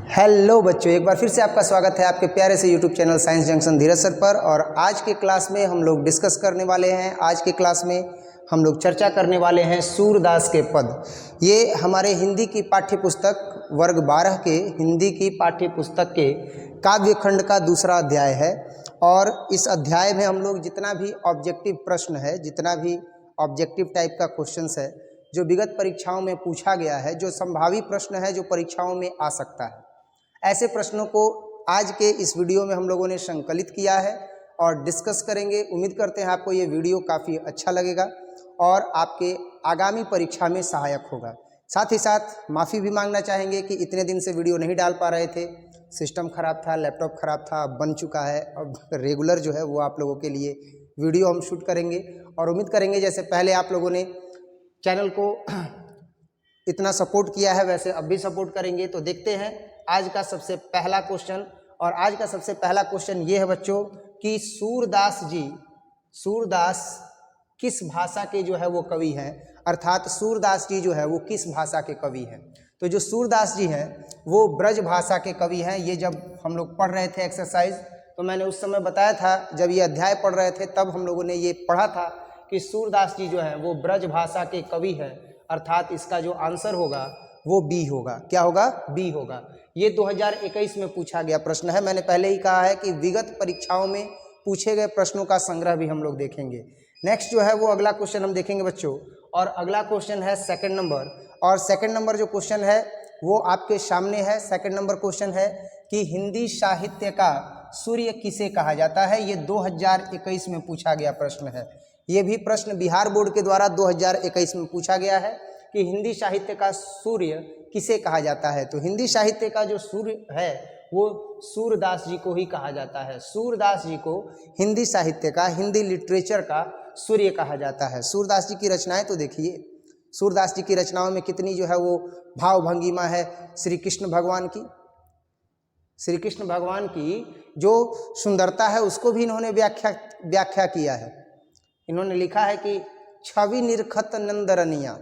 Hello बच्चों, एक बार फिर से आपका स्वागत है आपके प्यारे से यूट्यूब चैनल साइंस जंक्शन धीरज सर पर। और आज के क्लास में हम लोग डिस्कस करने वाले हैं, आज के क्लास में हम लोग चर्चा करने वाले हैं सूरदास के पद। ये हमारे हिंदी की पाठ्य पुस्तक वर्ग 12 के हिंदी की पाठ्य पुस्तक के काव्य खंड का दूसरा अध्याय है। और इस अध्याय में हम लोग जितना भी ऑब्जेक्टिव प्रश्न है, जितना भी ऑब्जेक्टिव टाइप का क्वेश्चंस है जो विगत परीक्षाओं में पूछा गया है, जो संभावित प्रश्न है जो परीक्षाओं में आ सकता है, ऐसे प्रश्नों को आज के इस वीडियो में हम लोगों ने संकलित किया है और डिस्कस करेंगे। उम्मीद करते हैं आपको ये वीडियो काफ़ी अच्छा लगेगा और आपके आगामी परीक्षा में सहायक होगा। साथ ही साथ माफ़ी भी मांगना चाहेंगे कि इतने दिन से वीडियो नहीं डाल पा रहे थे, सिस्टम ख़राब था, लैपटॉप ख़राब था, अब बन चुका है। अब रेगुलर जो है वो आप लोगों के लिए वीडियो हम शूट करेंगे और उम्मीद करेंगे जैसे पहले आप लोगों ने चैनल को इतना सपोर्ट किया है वैसे अब भी सपोर्ट करेंगे। तो देखते हैं आज का सबसे पहला क्वेश्चन। और आज का सबसे पहला क्वेश्चन ये है बच्चों कि सूरदास किस भाषा के जो है वो कवि हैं, अर्थात सूरदास जी जो है वो किस भाषा के कवि हैं। तो जो सूरदास जी हैं वो ब्रज भाषा के कवि हैं। ये जब हम लोग पढ़ रहे थे एक्सरसाइज, तो मैंने उस समय बताया था, जब ये अध्याय पढ़ रहे थे तब हम लोगों ने ये पढ़ा था कि सूरदास जी जो हैं वो ब्रज भाषा के कवि हैं, अर्थात इसका जो आंसर होगा वो बी होगा। क्या होगा? बी होगा। ये 2021 में पूछा गया प्रश्न है। मैंने पहले ही कहा है कि विगत परीक्षाओं में पूछे गए प्रश्नों का संग्रह भी हम लोग देखेंगे। नेक्स्ट जो है वो अगला क्वेश्चन हम देखेंगे बच्चों, और अगला क्वेश्चन है सेकंड नंबर। और सेकंड नंबर जो क्वेश्चन है वो आपके सामने है। सेकंड नंबर क्वेश्चन है कि हिंदी साहित्य का सूर्य किसे कहा जाता है। ये 2021 में पूछा गया प्रश्न है। ये भी प्रश्न बिहार बोर्ड के द्वारा 2021 में पूछा गया है कि हिंदी साहित्य का सूर्य किसे कहा जाता है। तो हिंदी साहित्य का जो सूर्य है वो सूरदास जी को ही कहा जाता है। सूरदास जी को हिंदी साहित्य का, हिंदी लिटरेचर का सूर्य कहा जाता है। सूरदास जी की रचनाएं तो देखिए, सूरदास जी की रचनाओं में कितनी जो है वो भाव भंगिमा है। श्री कृष्ण भगवान की जो सुंदरता है उसको भी इन्होंने व्याख्या किया है। इन्होंने लिखा है कि छवि निरखत नंदरनिया,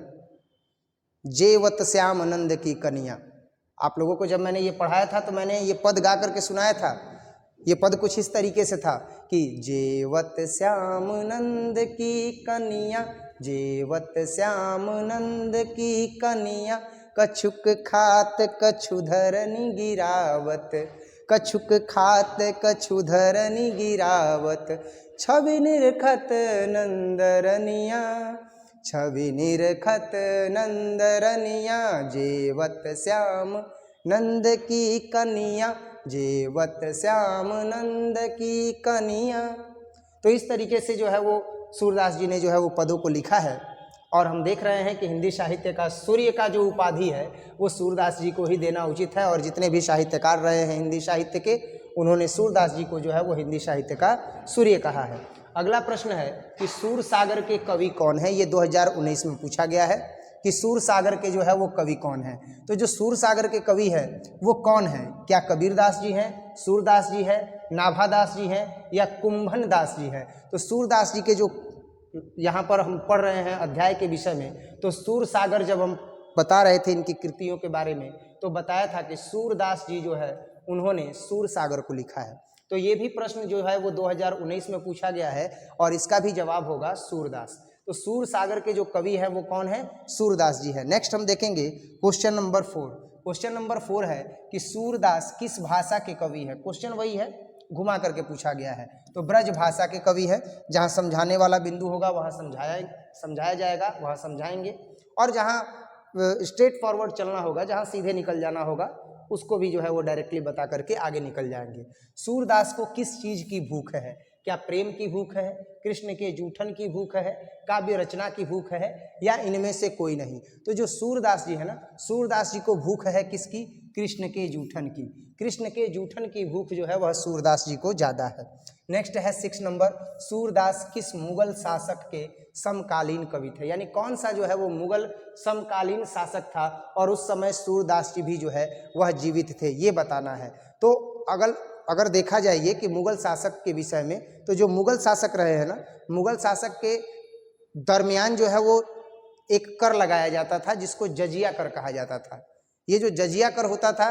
जेवत श्याम नंद की कनिया। आप लोगों को जब मैंने ये पढ़ाया था तो मैंने ये पद गा करके सुनाया था। ये पद कुछ इस तरीके से था कि जेवत श्याम नंद की कनिया, जेवत श्याम नंद की कनिया, कछुक खात कछुधरनि गिरावत, कछुक खात कछुधरनि गिरावत, छवि निरखत नंदरनिया, छवि निरखत नंदरनिया, जेवत श्याम नंद की कनिया, जेवत श्याम नंद की कनिया। तो इस तरीके से जो है वो सूरदास जी ने जो है वो पदों को लिखा है। और हम देख रहे हैं कि हिंदी साहित्य का सूर्य का जो उपाधि है वो सूरदास जी को ही देना उचित है। और जितने भी साहित्यकार रहे हैं हिंदी साहित्य के, उन्होंने सूरदास जी को जो है वो हिंदी साहित्य का सूर्य कहा है। अगला प्रश्न है कि सूर सागर के कवि कौन है। ये 2019 में पूछा गया है कि सूर सागर के जो है वो कवि कौन है। तो जो सूर सागर के कवि है वो कौन है? क्या कबीरदास जी हैं, सूरदास जी है, नाभादास जी हैं या कुंभन दास जी हैं? तो सूरदास जी के जो यहाँ पर हम पढ़ रहे हैं अध्याय के विषय में, तो सूर सागर जब हम बता रहे थे इनकी कृतियों के बारे में, तो बताया था कि सूरदास जी जो है उन्होंने सूर सागर को लिखा है। तो ये भी प्रश्न जो है वो 2019 में पूछा गया है और इसका भी जवाब होगा सूरदास। तो सूर सागर के जो कवि हैं वो कौन है? सूरदास जी है। नेक्स्ट हम देखेंगे क्वेश्चन नंबर 4। क्वेश्चन नंबर 4 है कि सूरदास किस भाषा के कवि है। क्वेश्चन वही है, घुमा करके पूछा गया है। तो ब्रज भाषा के कवि है। जहाँ समझाने वाला बिंदु होगा वहाँ समझाया जाएगा, वहाँ समझाएंगे। और जहाँ स्ट्रेट फॉरवर्ड चलना होगा, जहाँ सीधे निकल जाना होगा, उसको भी जो है वो डायरेक्टली बता करके आगे निकल जाएंगे। सूरदास को किस चीज़ की भूख है? क्या प्रेम की भूख है, कृष्ण के जूठन की भूख है, काव्य रचना की भूख है, या इनमें से कोई नहीं? तो जो सूरदास जी है ना, सूरदास जी को भूख है किसकी? कृष्ण के जूठन की। कृष्ण के जूठन की भूख जो है वह सूरदास जी को ज़्यादा है। नेक्स्ट है 6 नंबर, सूरदास किस मुगल शासक के समकालीन कवि थे। यानी कौन सा जो है वो मुगल समकालीन शासक था और उस समय सूरदास जी भी जो है वह जीवित थे, ये बताना है। तो अगर देखा जाए ये कि मुगल शासक के विषय में, तो जो मुगल शासक रहे हैं ना, मुगल शासक के दरमियान जो है वो एक कर लगाया जाता था जिसको जजिया कर कहा जाता था। ये जो जजिया कर होता था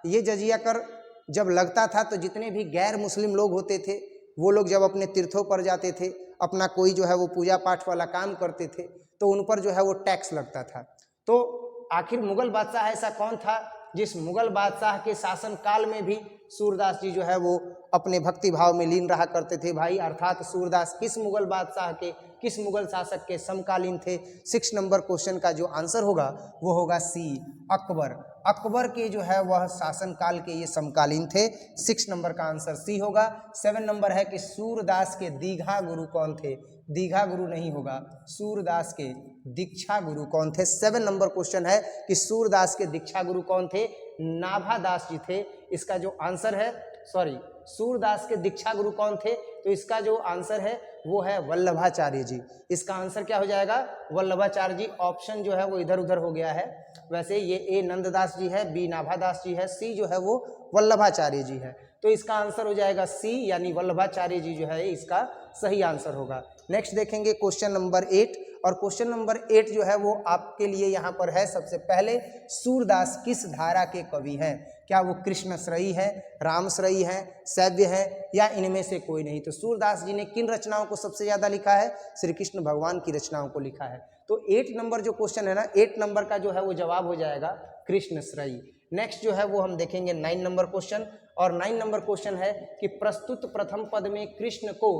ये जजिया कर जब लगता था तो जितने भी गैर मुस्लिम लोग होते थे वो लोग जब अपने तीर्थों पर जाते थे, अपना कोई जो है वो पूजा पाठ वाला काम करते थे, तो उन पर जो है वो टैक्स लगता था। तो आखिर मुगल बादशाह ऐसा कौन था जिस मुगल बादशाह के शासन काल में भी सूरदास जी जो है वो अपने भक्ति भाव में लीन रहा करते थे भाई। अर्थात सूरदास किस मुगल बादशाह के, किस मुगल शासक के समकालीन थे? 6 नंबर क्वेश्चन का जो आंसर होगा वो होगा सी, अकबर। अकबर के जो है वह शासन काल के ये समकालीन थे। 6 नंबर का आंसर सी होगा। 7 नंबर है कि सूरदास के दीघा गुरु कौन थे? दीघा गुरु नहीं होगा, सूरदास के दीक्षा गुरु कौन थे? 7 नंबर क्वेश्चन है कि सूरदास के दीक्षा गुरु कौन थे? नाभादास जी थे। इसका जो आंसर है, सॉरी, सूरदास के दीक्षा गुरु कौन थे? तो इसका जो आंसर है वो है वल्लभाचार्य जी। इसका आंसर क्या हो जाएगा? वल्लभाचार्य जी। ऑप्शन जो है वो इधर उधर हो गया है। वैसे ये ए नंददास जी है, बी नाभादास जी है, सी जो है वो वल्लभाचार्य जी है। तो इसका आंसर हो जाएगा सी, यानी वल्लभाचार्य जी जो है इसका सही आंसर होगा। नेक्स्ट देखेंगे क्वेश्चन नंबर 8, और क्वेश्चन नंबर 8 जो है वो आपके लिए यहाँ पर है। सबसे पहले, सूरदास किस धारा के कवि हैं? क्या वो कृष्णश्रयी है, रामश्रयी है, शैव्य है, या इनमें से कोई नहीं? तो सूरदास जी ने किन रचनाओं को सबसे ज़्यादा लिखा है? श्री कृष्ण भगवान की रचनाओं को लिखा है। तो 8 नंबर जो क्वेश्चन है ना, 8 नंबर का जो है वो जवाब हो जाएगा कृष्णश्रयी। नेक्स्ट जो है वो हम देखेंगे 9 नंबर क्वेश्चन, और 9 नंबर क्वेश्चन है कि प्रस्तुत प्रथम पद में कृष्ण को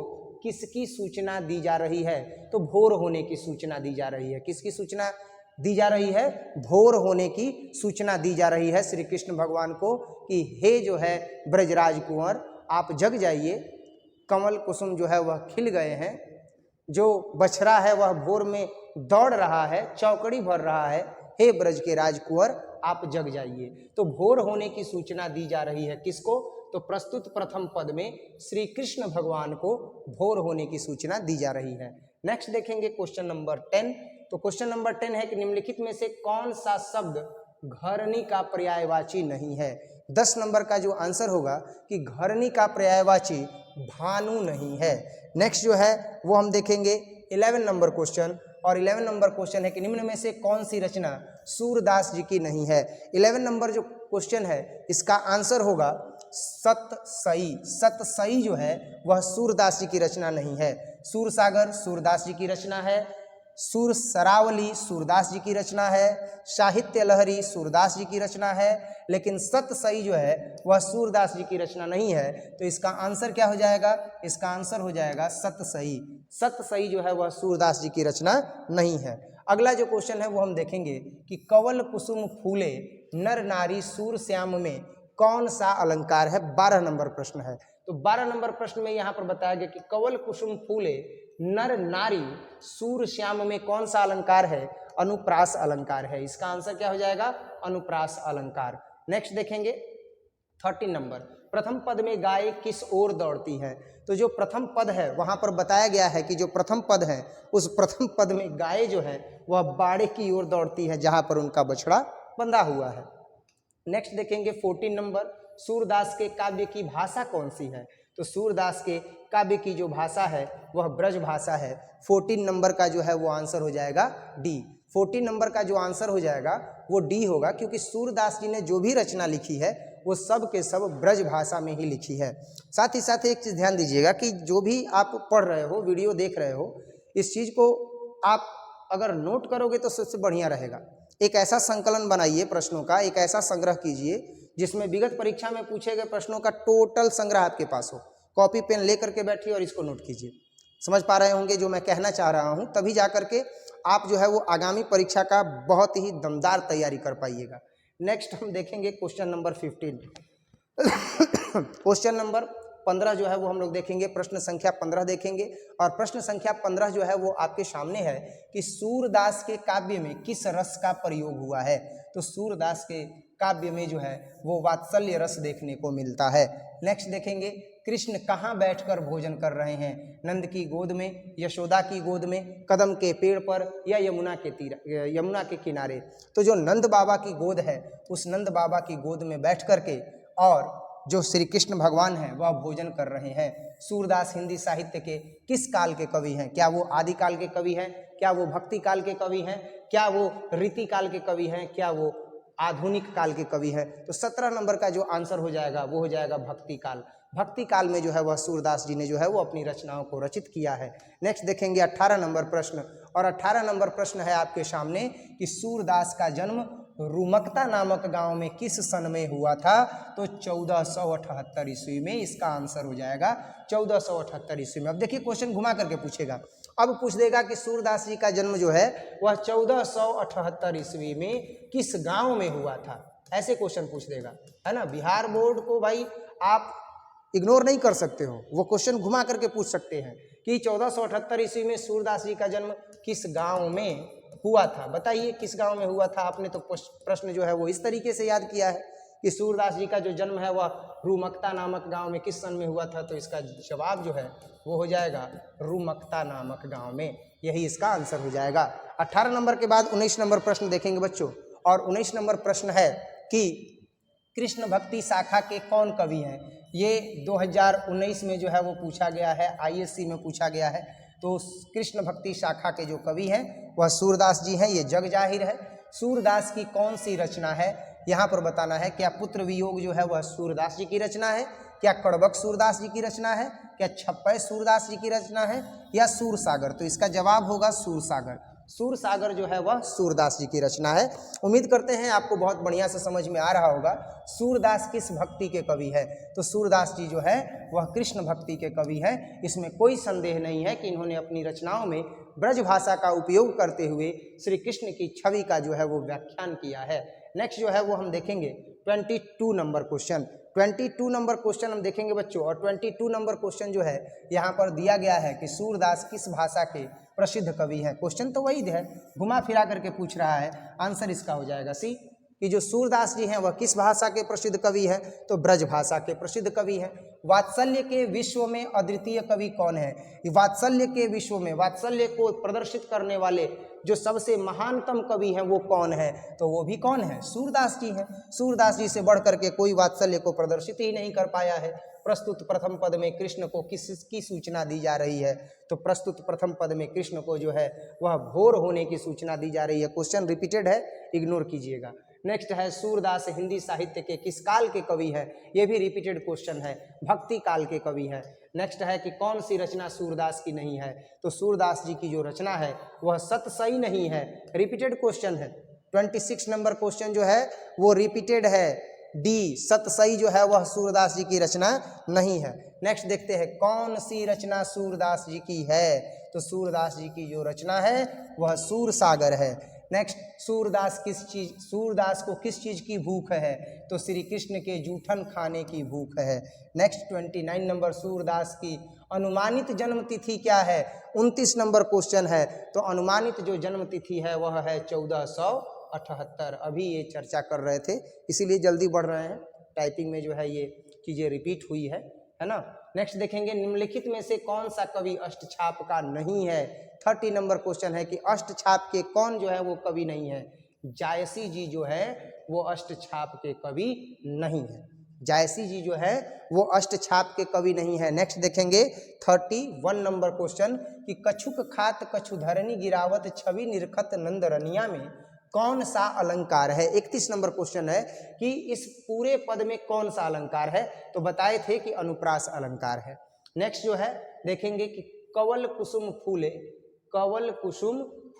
किसकी सूचना दी जा रही है? तो भोर होने की सूचना दी जा रही है। किसकी सूचना दी जा रही है? भोर होने की सूचना दी जा रही है श्री कृष्ण भगवान को कि हे जो है ब्रजराज कुंवर, आप जग जाइए, कमल कुसुम जो है वह खिल गए हैं, जो बछड़ा है वह भोर में दौड़ रहा है, चौकड़ी भर रहा है, हे ब्रज के राजकुंवर आप जग जाइए। तो भोर होने की सूचना दी जा रही है किसको? तो प्रस्तुत प्रथम पद में श्री कृष्ण भगवान को भोर होने की सूचना दी जा रही है। नेक्स्ट देखेंगे क्वेश्चन नंबर 10। तो क्वेश्चन नंबर 10 है कि निम्नलिखित में से कौन सा शब्द घरनी का पर्यायवाची नहीं है? 10 नंबर का जो आंसर होगा कि घरनी का पर्यायवाची भानु नहीं है। नेक्स्ट जो है वो हम देखेंगे 11 नंबर क्वेश्चन, और 11 नंबर क्वेश्चन है कि निम्न में से कौन सी रचना सूरदास जी की नहीं है? 11 नंबर जो क्वेश्चन है इसका आंसर होगा सतसई। सतसई जो है वह सूरदास जी की रचना नहीं है। सूरसागर सूरदास जी की रचना है, सूर सरावली सूरदास जी की रचना है, साहित्य लहरी सूरदास जी की रचना है, लेकिन सतसई जो है वह सूरदास जी की रचना नहीं है। तो इसका आंसर क्या हो जाएगा? इसका आंसर हो जाएगा सतसई। सतसई जो है वह सूरदास जी की रचना नहीं है। अगला जो क्वेश्चन है वो हम देखेंगे कि कवल कुसुम फूले नर नारी सूर श्याम में कौन सा अलंकार है? 12 नंबर प्रश्न है। तो 12 नंबर प्रश्न में यहाँ पर बताया गया कि कवल कुसुम फूले नर नारी सूर श्याम में कौन सा अलंकार है? अनुप्रास अलंकार है। इसका आंसर क्या हो जाएगा? अनुप्रास अलंकार। नेक्स्ट देखेंगे 13 नंबर, प्रथम पद में गाय किस ओर दौड़ती है? तो जो प्रथम पद है वहां पर बताया गया है कि जो प्रथम पद है उस प्रथम पद में गाय जो है वह बाड़े की ओर दौड़ती है जहां पर उनका बछड़ा बंधा हुआ है। नेक्स्ट देखेंगे 14 नंबर, सूरदास के काव्य की भाषा कौन सी है? तो सूरदास के काव्य की जो भाषा है वह ब्रज भाषा है। 14 नंबर का जो है वो आंसर हो जाएगा डी। 14 नंबर का जो आंसर हो जाएगा वो डी होगा, क्योंकि सूरदास जी ने जो भी रचना लिखी है वो सब के सब ब्रज भाषा में ही लिखी है। साथ ही साथ एक चीज़ ध्यान दीजिएगा कि जो भी आप पढ़ रहे हो, वीडियो देख रहे हो, इस चीज़ को आप अगर नोट करोगे तो सबसे बढ़िया रहेगा। एक ऐसा संकलन बनाइए प्रश्नों का, एक ऐसा संग्रह कीजिए जिसमें विगत परीक्षा में पूछे गए प्रश्नों का टोटल संग्रह आपके पास हो। कॉपी पेन ले करके बैठिए और इसको नोट कीजिए। समझ पा रहे होंगे जो मैं कहना चाह रहा हूँ, तभी जा करके आप जो है वो आगामी परीक्षा का बहुत ही दमदार तैयारी कर पाइएगा। नेक्स्ट हम देखेंगे क्वेश्चन नंबर 15। क्वेश्चन नंबर 15 जो है वो हम लोग देखेंगे, प्रश्न संख्या 15 देखेंगे, और प्रश्न संख्या 15 जो है वो आपके सामने है कि सूरदास के काव्य में किस रस का प्रयोग हुआ है? तो सूरदास के काव्य में जो है वो वात्सल्य रस देखने को मिलता है। नेक्स्ट देखेंगे, कृष्ण कहाँ बैठकर भोजन कर रहे हैं? नंद की गोद में, यशोदा की गोद में, कदम के पेड़ पर, या यमुना के किनारे? तो जो नंद बाबा की गोद है उस नंद बाबा की गोद में बैठ करके और जो श्री कृष्ण भगवान हैं वह भोजन कर रहे हैं। सूरदास हिंदी साहित्य के किस काल के कवि हैं? क्या वो आदि काल के कवि हैं? क्या वो भक्ति काल के कवि हैं? क्या वो रीति काल के कवि हैं? क्या वो आधुनिक काल के कवि हैं। तो 17 नंबर का जो आंसर हो जाएगा वो हो जाएगा भक्ति काल। भक्ति काल में जो है वह सूरदास जी ने जो है वो अपनी रचनाओं को रचित किया है। नेक्स्ट देखेंगे 18 नंबर प्रश्न, और 18 नंबर प्रश्न है आपके सामने कि सूरदास का जन्म रुमकता नामक गांव में किस सन में हुआ था? तो 1478 ईस्वी में इसका आंसर हो जाएगा 1478 ईस्वी में। अब देखिए क्वेश्चन घुमा करके पूछेगा, अब पूछ देगा कि सूरदास जी का जन्म जो है वह 1478 ईस्वी में किस गांव में हुआ था, ऐसे क्वेश्चन पूछ देगा, है ना। बिहार बोर्ड को भाई आप इग्नोर नहीं कर सकते हो, वो क्वेश्चन घुमा करके पूछ सकते हैं कि 1478 ईस्वी में सूरदास जी का जन्म किस गांव में हुआ था, बताइए किस गांव में हुआ था। आपने तो प्रश्न जो है वो इस तरीके से याद किया है कि सूरदास जी का जो जन्म है वह रुमकता नामक गांव में किस सन में हुआ था, तो इसका जवाब जो है वो हो जाएगा रुमकता नामक गांव में, यही इसका आंसर हो जाएगा। 18 नंबर के बाद 19 नंबर प्रश्न देखेंगे बच्चों, और 19 नंबर प्रश्न है कि कृष्ण भक्ति शाखा के कौन कवि हैं? ये 2019 में जो है वो पूछा गया है, ISC में पूछा गया है। तो कृष्ण भक्ति शाखा के जो कवि हैं वह सूरदास जी हैं, ये जग जाहिर है। सूरदास की कौन सी रचना है यहाँ पर बताना है, क्या पुत्र वियोग जो है वह सूरदास जी की रचना है, क्या कड़बक सूरदास जी की रचना है, क्या छप्पय सूरदास जी की रचना है, या सूरसागर? तो इसका जवाब होगा सूरसागर। सूरसागर जो है वह सूरदास जी की रचना है। उम्मीद करते हैं आपको बहुत बढ़िया से समझ में आ रहा होगा सूरदास किस भक्ति के कवि है। तो सूरदास जी जो है वह कृष्ण भक्ति के कवि हैं, इसमें कोई संदेह नहीं है कि इन्होंने अपनी रचनाओं में ब्रज भाषा का उपयोग करते हुए श्री कृष्ण की छवि का जो है वो व्याख्यान किया है। नेक्स्ट जो है वो हम देखेंगे 22 नंबर क्वेश्चन। 22 नंबर क्वेश्चन हम देखेंगे बच्चों, और 22 नंबर क्वेश्चन जो है यहाँ पर दिया गया है कि सूरदास किस भाषा के प्रसिद्ध कवि हैं। क्वेश्चन तो वही है, घुमा फिरा करके पूछ रहा है, आंसर इसका हो जाएगा सी, कि जो सूरदास जी हैं वह किस भाषा के प्रसिद्ध कवि हैं? तो ब्रज भाषा के प्रसिद्ध कवि हैं। वात्सल्य के विश्व में अद्वितीय कवि कौन है? वात्सल्य के विश्व में वात्सल्य को प्रदर्शित करने वाले जो सबसे महानतम कवि हैं वो कौन है? तो वो भी कौन है? सूरदास जी हैं। सूरदास जी से बढ़ करके कोई वात्सल्य को प्रदर्शित ही नहीं कर पाया है। प्रस्तुत प्रथम पद में कृष्ण को किसकी सूचना दी जा रही है? तो प्रस्तुत प्रथम पद में कृष्ण को जो है वह भोर होने की सूचना दी जा रही है। क्वेश्चन रिपीटेड है, इग्नोर कीजिएगा। नेक्स्ट है सूरदास हिंदी साहित्य के किस काल के कवि है? ये भी रिपीटेड क्वेश्चन है, भक्ति काल के कवि है। नेक्स्ट है कि कौन सी रचना सूरदास की नहीं है? तो सूरदास जी की जो रचना है वह सतसई नहीं है, रिपीटेड क्वेश्चन है। 26 नंबर क्वेश्चन जो है वो रिपीटेड है, डी सतसई जो है वह सूरदास जी की रचना नहीं है। नेक्स्ट देखते हैं कौन सी रचना सूरदास जी की है? तो सूरदास जी की जो रचना है वह सूरसागर है। नेक्स्ट सूरदास को किस चीज की भूख है? तो श्री कृष्ण के जूठन खाने की भूख है। नेक्स्ट 29 नंबर सूरदास की अनुमानित जन्म तिथि क्या है? 29 नंबर क्वेश्चन है। तो अनुमानित जो जन्म तिथि है वह है 1478। अभी ये चर्चा कर रहे थे इसीलिए जल्दी बढ़ रहे हैं, टाइपिंग में जो है ये चीजें रिपीट हुई है ना। नेक्स्ट देखेंगे निम्नलिखित में से कौन सा कवि अष्टछाप का नहीं है? 30 नंबर क्वेश्चन है कि अष्टछाप के कौन जो है वो कवि नहीं है? जायसी जी जो है वो अष्टछाप के कवि नहीं है। जायसी जी जो है वो अष्टछाप के कवि नहीं है। नेक्स्ट देखेंगे 31 नंबर क्वेश्चन कि कछुक खात कछुधरनी गिरावत छवि निरखत नंद रनिया में कौन सा अलंकार है? 31 नंबर क्वेश्चन है कि इस पूरे पद में कौन सा अलंकार है? तो बताए थे कि अनुप्रास अलंकार है। नेक्स्ट जो है देखेंगे कि कवल कुसुम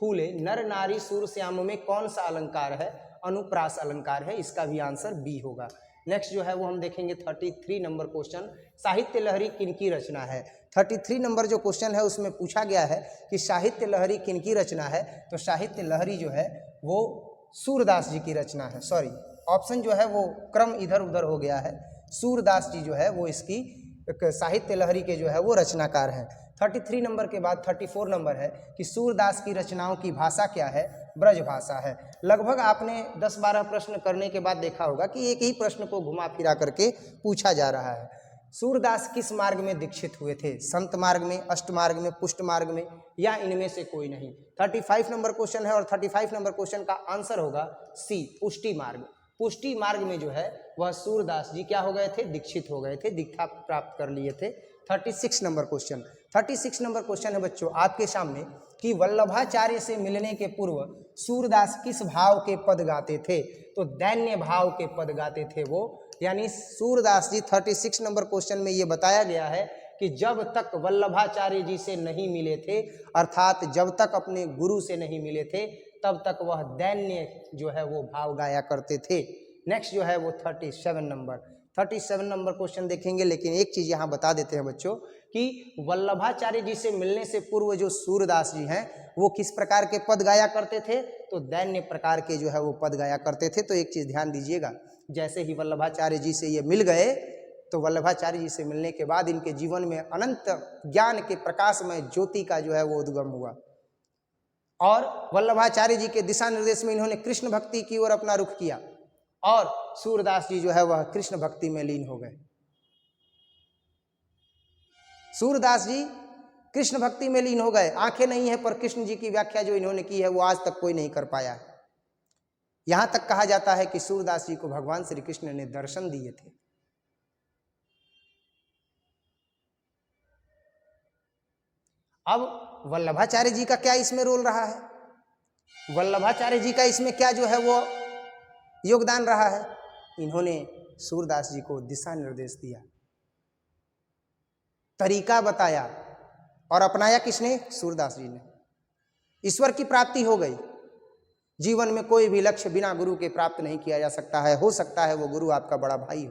फूले नर नारी सूर श्याम में कौन सा अलंकार है? अनुप्रास अलंकार है, इसका भी आंसर बी होगा। नेक्स्ट जो है वो हम देखेंगे 33 नंबर क्वेश्चन, साहित्य लहरी किनकी रचना है? 33 नंबर जो क्वेश्चन है उसमें पूछा गया है कि साहित्य लहरी किनकी रचना है? तो साहित्य लहरी जो है वो सूरदास जी की रचना है। सॉरी, ऑप्शन जो है वो क्रम इधर उधर हो गया है। सूरदास जी जो है वो इसकी साहित्य लहरी के जो है वो रचनाकार हैं। 33 नंबर के बाद 34 नंबर है कि सूरदास की रचनाओं की भाषा क्या है? ब्रज भाषा है। लगभग आपने 10-12 प्रश्न करने के बाद देखा होगा कि एक ही प्रश्न को घुमा फिरा करके पूछा जा रहा है। सूरदास किस मार्ग में दीक्षित हुए थे? संत मार्ग में, अष्ट मार्ग में, पुष्ट मार्ग में, या इनमें से कोई नहीं? 35 नंबर क्वेश्चन है और 35 नंबर क्वेश्चन का आंसर होगा सी, पुष्टि मार्ग। पुष्टि मार्ग में जो है वह सूरदास जी क्या हो गए थे? दीक्षित हो गए थे, दीक्षा प्राप्त कर लिए थे। 36 नंबर क्वेश्चन, 36 नंबर क्वेश्चन है बच्चों आपके सामने कि वल्लभाचार्य से मिलने के पूर्व सूरदास किस भाव के पद गाते थे? तो दैन्य भाव के पद गाते थे वो। यानी सूरदास जी 36 नंबर क्वेश्चन में ये बताया गया है कि जब तक वल्लभाचार्य जी से नहीं मिले थे, अर्थात जब तक अपने गुरु से नहीं मिले थे, तब तक वह दैन्य जो है वो भाव गाया करते थे। नेक्स्ट जो है वो 37 नंबर क्वेश्चन देखेंगे, लेकिन एक चीज यहाँ बता देते हैं बच्चों कि वल्लभाचार्य जी से मिलने से पूर्व जो सूरदास जी हैं वो किस प्रकार के पद गाया करते थे? तो दैन्य प्रकार के जो है वो पद गाया करते थे। तो एक चीज ध्यान दीजिएगा, जैसे ही वल्लभाचार्य जी से ये मिल गए तो वल्लभाचार्य जी से मिलने के बाद इनके जीवन में अनंत ज्ञान के प्रकाश में ज्योति का जो है वो उद्गम हुआ और वल्लभाचार्य जी के दिशा निर्देश में इन्होंने कृष्ण भक्ति की ओर अपना रुख किया और सूरदास जी जो है वह कृष्ण भक्ति में लीन हो गए। सूरदास जी कृष्ण भक्ति में लीन हो गए। आंखें नहीं है पर कृष्ण जी की व्याख्या जो इन्होंने की है वो आज तक कोई नहीं कर पाया है। यहां तक कहा जाता है कि सूरदास जी को भगवान श्री कृष्ण ने दर्शन दिए थे। अब वल्लभाचार्य जी का क्या इसमें रोल रहा है? वल्लभाचार्य जी का इसमें क्या जो है वो योगदान रहा है? इन्होंने सूरदास जी को दिशा निर्देश दिया, तरीका बताया और अपनाया किसने? सूरदास जी ने। ईश्वर की प्राप्ति हो गई। जीवन में कोई भी लक्ष्य बिना गुरु के प्राप्त नहीं किया जा सकता है। हो सकता है वो गुरु आपका बड़ा भाई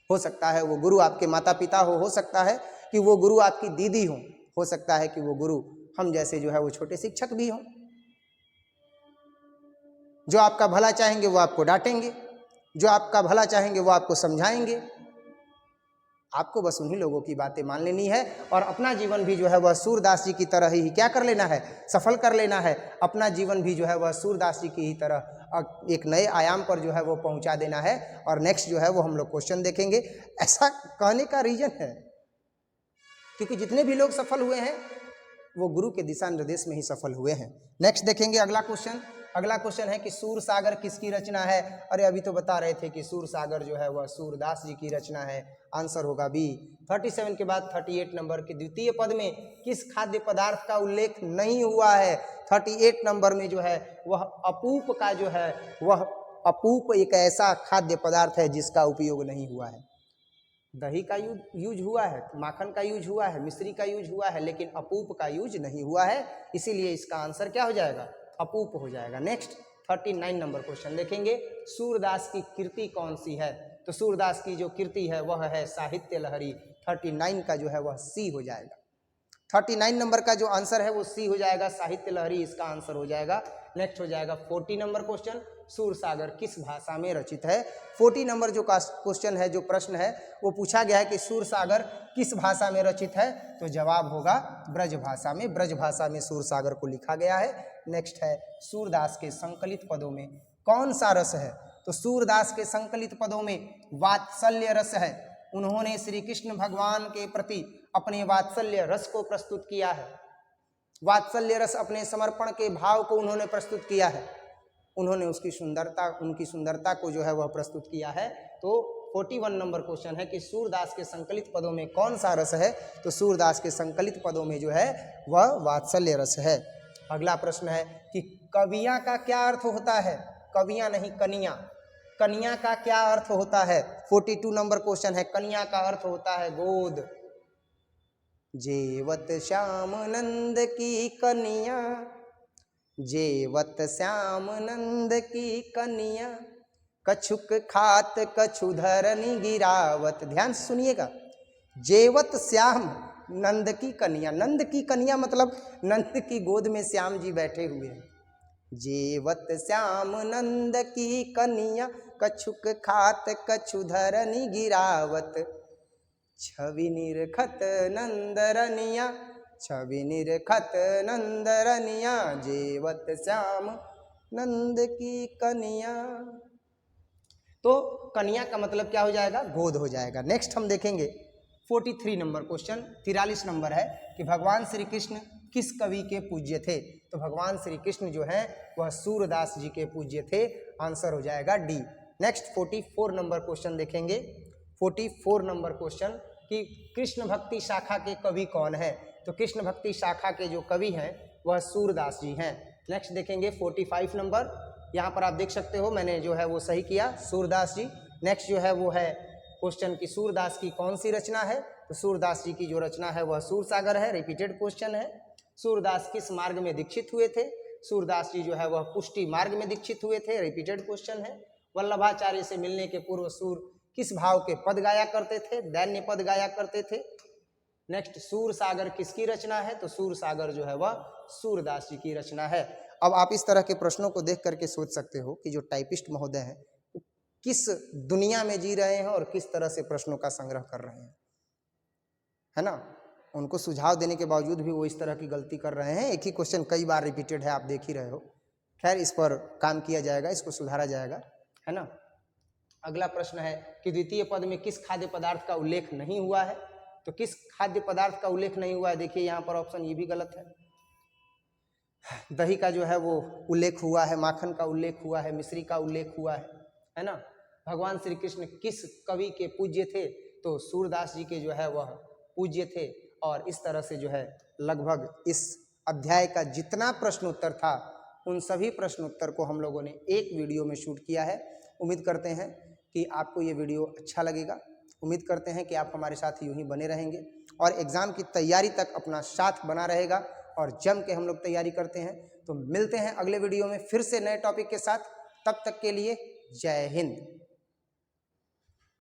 हो सकता है वो गुरु आपके माता पिता हो सकता है कि वो गुरु आपकी दीदी हो सकता है कि वो गुरु हम जैसे जो है वो छोटे शिक्षक भी हों। जो आपका भला चाहेंगे वो आपको डांटेंगे, जो आपका भला चाहेंगे वो आपको समझाएंगे। आपको बस उन्हीं लोगों की बातें मान लेनी है और अपना जीवन भी जो है वह सूरदास जी की तरह ही क्या कर लेना है? सफल कर लेना है। अपना जीवन भी जो है वह सूरदास जी की ही तरह एक नए आयाम पर जो है वो पहुंचा देना है। और नेक्स्ट जो है वो हम लोग क्वेश्चन देखेंगे। ऐसा कहने का रीजन है क्योंकि जितने भी लोग सफल हुए हैं वो गुरु के दिशा निर्देश में ही सफल हुए हैं। नेक्स्ट देखेंगे अगला क्वेश्चन। अगला क्वेश्चन है कि सूर सागर किसकी रचना है? अरे अभी तो बता रहे थे कि सूर सागर जो है वह सूरदास जी की रचना है। आंसर होगा बी। 37 के बाद 38 नंबर के द्वितीय पद में किस खाद्य पदार्थ का उल्लेख नहीं हुआ है? 38 नंबर में जो है वह अपूप का जो है वह अपूप एक ऐसा खाद्य पदार्थ है जिसका उपयोग नहीं हुआ है। दही का यूज हुआ है, माखन का यूज हुआ है, मिश्री का यूज हुआ है, लेकिन अपूप का यूज नहीं हुआ है। इसीलिए इसका आंसर क्या हो जाएगा? अपूप हो जाएगा। नेक्स्ट 39 नंबर क्वेश्चन देखेंगे। सूरदास की कृति कौन सी है? तो सूरदास की जो कृति है वह है साहित्य लहरी। 39 का जो है वह सी हो जाएगा। 39 नंबर का जो आंसर है वो सी हो जाएगा, साहित्य लहरी इसका आंसर हो जाएगा। नेक्स्ट हो जाएगा 40 नंबर क्वेश्चन। सूरसागर किस भाषा में रचित है? 40 नंबर जो क्वेश्चन है, जो प्रश्न है वो पूछा गया है कि सूरसागर किस भाषा में रचित है? तो जवाब होगा ब्रज भाषा में। ब्रज भाषा में सूरसागर को लिखा गया है। नेक्स्ट है सूरदास के संकलित पदों में कौन सा रस है? तो सूरदास के संकलित पदों में वात्सल्य रस है। उन्होंने श्री कृष्ण भगवान के प्रति अपने वात्सल्य रस को प्रस्तुत किया है। वात्सल्य रस अपने समर्पण के भाव को उन्होंने प्रस्तुत किया है। उन्होंने उसकी सुंदरता, उनकी सुंदरता को जो है वह प्रस्तुत किया है। तो 41 नंबर क्वेश्चन है कि सूरदास के संकलित पदों में कौन सा रस है? तो सूरदास के संकलित पदों में जो है वह वात्सल्य रस है। अगला प्रश्न है कि कवियां का क्या अर्थ होता है? कवियां नहीं, कनिया। कन्या का क्या अर्थ होता है? 42 नंबर क्वेश्चन है। कन्या का अर्थ होता है गोद। जेवत श्याम नंद की कन्या, जेवत श्याम नंद की कन्या, कछुक खात कछु धरनी गिरावत। ध्यान से सुनिएगा। जेवत श्याम नंद की कन्या। नंद की कन्या मतलब नंद की गोद में श्याम जी बैठे हुए हैं। जेवत श्याम नंद की कन्या, कछुक खात कछु धरनी गिरावत। छवि निरखत नंदरनिया, छवि निरखत नंदरनिया, जेवत श्याम नंद की कन्या। तो कन्या का मतलब क्या हो जाएगा? गोद हो जाएगा। नेक्स्ट हम देखेंगे 43 नंबर क्वेश्चन। 43 नंबर है कि भगवान श्री कृष्ण किस कवि के पूज्य थे? तो भगवान श्री कृष्ण जो है वह सूरदास जी के पूज्य थे। आंसर हो जाएगा डी। नेक्स्ट 44 नंबर क्वेश्चन देखेंगे। 44 नंबर क्वेश्चन कि कृष्ण भक्ति शाखा के कवि कौन है? तो कृष्ण भक्ति शाखा के जो कवि हैं वह सूरदास जी हैं। नेक्स्ट देखेंगे 45 नंबर, यहाँ पर आप देख सकते हो मैंने जो है वो सही किया, सूरदास जी। नेक्स्ट जो है वो है क्वेश्चन की सूरदास की कौन सी रचना है, तो सूरदास जी की जो रचना है वह सूरसागर है, रिपीटेड क्वेश्चन है। सूरदास किस मार्ग में दीक्षित हुए थे, सूरदास जी जो है वह पुष्टि मार्ग में दीक्षित हुए थे, रिपीटेड क्वेश्चन है। वल्लभाचार्य से मिलने के पूर्व सूर किस भाव के पद गाया करते थे, दैन्य पद गाया करते थे। नेक्स्ट सूरसागर किसकी रचना है, तो सूरसागर जो है वह सूरदास जी की रचना है। अब आप इस तरह के प्रश्नों को देख करके सोच सकते हो कि जो टाइपिस्ट महोदय हैं किस दुनिया में जी रहे हैं और किस तरह से प्रश्नों का संग्रह कर रहे हैं, है ना। उनको सुझाव देने के बावजूद भी वो इस तरह की गलती कर रहे हैं। एक ही क्वेश्चन कई बार रिपीटेड है, आप देख ही रहे हो। खैर इस पर काम किया जाएगा, इसको सुधारा जाएगा, है ना। अगला प्रश्न है कि द्वितीय पद में किस खाद्य पदार्थ का उल्लेख नहीं हुआ है, तो किस खाद्य पदार्थ का उल्लेख नहीं हुआ है, देखिए यहाँ पर ऑप्शन ये भी गलत है। दही का जो है वो उल्लेख हुआ है, माखन का उल्लेख हुआ है, मिश्री का उल्लेख हुआ है ना। भगवान श्री कृष्ण किस कवि के पूज्य थे, तो सूरदास जी के जो है वह पूज्य थे। और इस तरह से जो है लगभग इस अध्याय का जितना प्रश्न उत्तर था उन सभी प्रश्न उत्तर को हम लोगों ने एक वीडियो में शूट किया है। उम्मीद करते हैं कि आपको ये वीडियो अच्छा लगेगा, उम्मीद करते हैं कि आप हमारे साथ यूं ही बने रहेंगे और एग्ज़ाम की तैयारी तक अपना साथ बना रहेगा और जम के हम लोग तैयारी करते हैं। तो मिलते हैं अगले वीडियो में फिर से नए टॉपिक के साथ, तब तक के लिए जय हिंद।